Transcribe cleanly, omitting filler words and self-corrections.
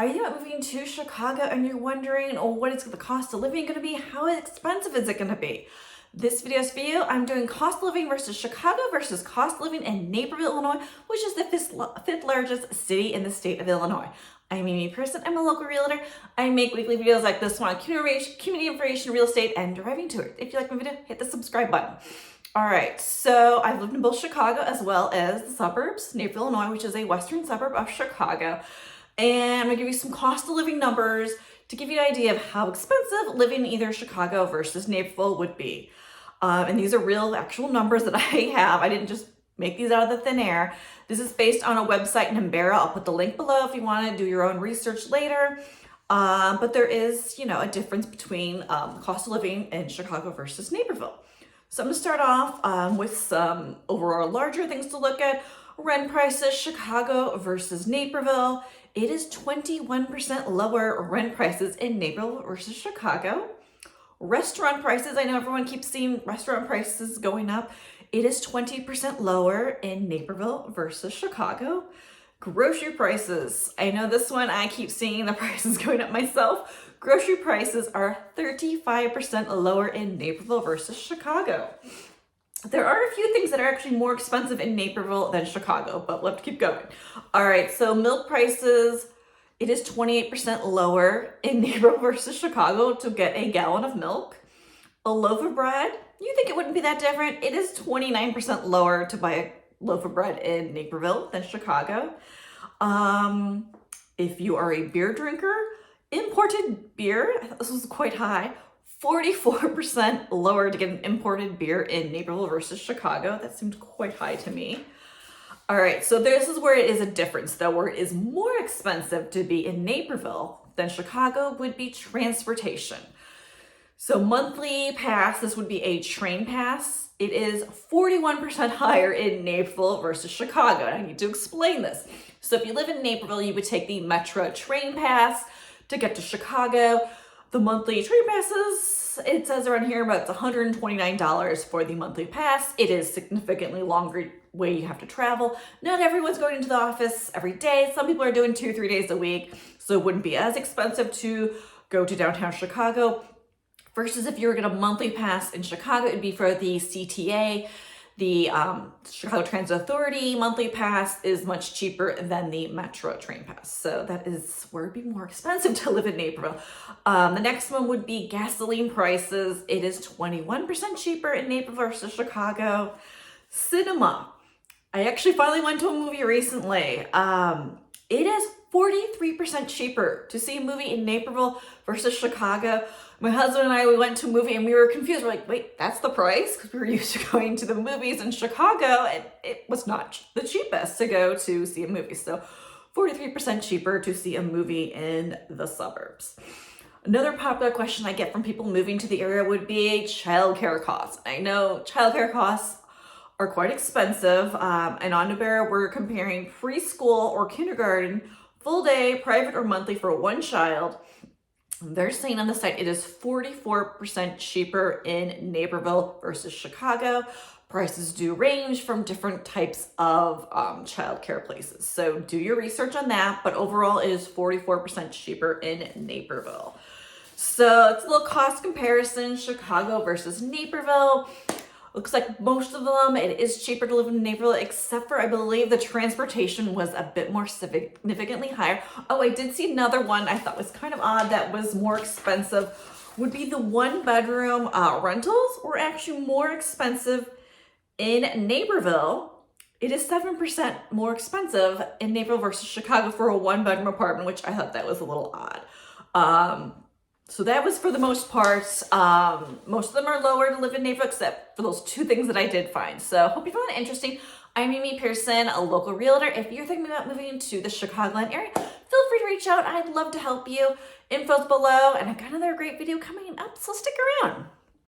Are you moving to Chicago and you're wondering, oh, what is the cost of living going to be? How expensive is it going to be? This video is for you. I'm doing cost of living versus Chicago versus cost of living in Naperville, Illinois, which is the fifth largest city in the state of Illinois. I'm Pearson. I'm a local realtor. I make weekly videos like this one on community information, real estate, and driving tours. If you like my video, hit the subscribe button. All right, so I've lived in both Chicago as well as the suburbs, Naperville, Illinois, which is a western suburb of Chicago. And I'm gonna give you some cost of living numbers to give you an idea of how expensive living in either Chicago versus Naperville would be. And these are real actual numbers that I have. I didn't just make these out of the thin air. This is based on a website, Numbeo. I'll put the link below if you wanna do your own research later. But there is, a difference between cost of living in Chicago versus Naperville. So I'm gonna start off with some overall larger things to look at. Rent prices, Chicago versus Naperville. It is 21% lower rent prices in Naperville versus Chicago. Restaurant prices, I know everyone keeps seeing restaurant prices going up. It is 20% lower in Naperville versus Chicago. Grocery prices, I know this one, I keep seeing the prices going up myself. Grocery prices are 35% lower in Naperville versus Chicago. There are a few things that are actually more expensive in Naperville than Chicago, but we'll have to keep going. All right, so milk prices, it is 28% lower in Naperville versus Chicago to get a gallon of milk. A loaf of bread, you think it wouldn't be that different. It is 29% lower to buy a loaf of bread in Naperville than Chicago. If you are a beer drinker, imported beer, this was quite high, 44% lower to get an imported beer in Naperville versus Chicago. That seemed quite high to me. All right, so this is where it is a difference though, where it is more expensive to be in Naperville than Chicago would be transportation. So monthly pass, this would be a train pass. It is 41% higher in Naperville versus Chicago. And I need to explain this. So if you live in Naperville, you would take the Metro train pass to get to Chicago. The monthly train passes, it says around here, but it's $129 for the monthly pass. It is significantly longer way you have to travel. Not everyone's going into the office every day. Some people are doing 2-3 days a week, so it wouldn't be as expensive to go to downtown Chicago. Versus if you were getting a monthly pass in Chicago, it'd be for the CTA. The Chicago Transit Authority monthly pass is much cheaper than the Metro train pass. So that is where it'd be more expensive to live in Naperville. The next one would be gasoline prices. It is 21% cheaper in Naperville versus Chicago. Cinema. I actually finally went to a movie recently. It is 43% cheaper to see a movie in Naperville versus Chicago. My husband and I, we went to a movie and we were confused. We're like, wait, that's the price? Because we were used to going to the movies in Chicago and it was not the cheapest to go to see a movie. So 43% cheaper to see a movie in the suburbs. Another popular question I get from people moving to the area would be childcare costs. I know childcare costs are quite expensive. And on Numbeo, we're comparing preschool or kindergarten, full day, private or monthly for one child. They're saying on the site it is 44% cheaper in Naperville versus Chicago. Prices do range from different types of childcare places. So do your research on that, but overall it is 44% cheaper in Naperville. So it's a little cost comparison, Chicago versus Naperville. Looks like most of them, it is cheaper to live in Naperville, except for, I believe, the transportation was a bit more significantly higher. Oh, I did see another one I thought was kind of odd that was more expensive, would be the one-bedroom rentals were actually more expensive in Naperville. It is 7% more expensive in Naperville versus Chicago for a one-bedroom apartment, which I thought that was a little odd. So that was for the most part. Most of them are lower to live in Naperville, except for those two things that I did find. So hope you found it interesting. I'm Pearson, a local realtor. If you're thinking about moving to the Chicagoland area, feel free to reach out. I'd love to help you. Info's below, and I've got another great video coming up, so stick around.